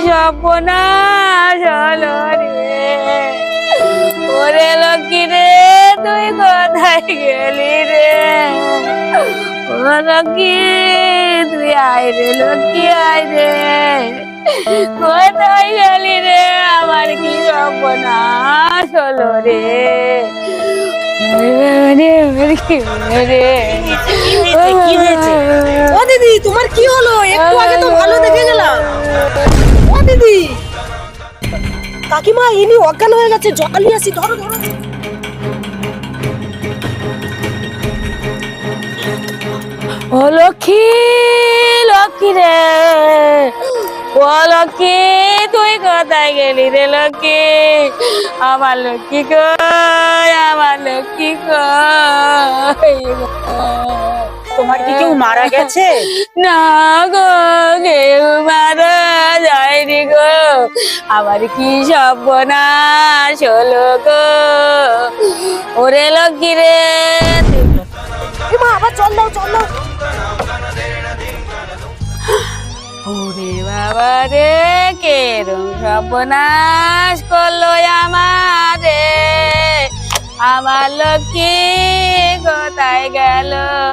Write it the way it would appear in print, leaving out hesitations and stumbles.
সর্বনাশ হলো রে। ওরে লক্ষ্মী রে, তুই কোথায় গেলি রে? ও লক্ষ্মী, তুই আয় রে, লক্ষ্মী আয় রে। কোথায় গেলি রে? আমার কি সর্বনাশ হলো রে। কি হয়েছে? ও দিদি, তোমার কি হলো? একটু আগে তো ভালো দেখে গেলাম। ও দিদি, কাকিমা ইনি অজ্ঞান হয়ে গেছে, জল নিয়ে আসি, ধরো ধরো। ও লক্ষ্মী, লক্ষ্মী রে, ও লক্ষ্মী, তুই কোথায় গেলি রে লক্ষ্মী? আমার লক্ষ্মী কই, আমার লক্ষ্মী কই? তোমার কি কেউ মারা গেছে? না গো, কেউ মারা যায়নি গো। আমার কি সর্বনাশ হলো গো। ওরে লক্ষ্মী রে, মা আবার চল দাও, চল দাও। ওরে বাবা রে, কেরম সর্বনাশ করলো আমারে। আমার লক্ষ্মী কোথায় গেল?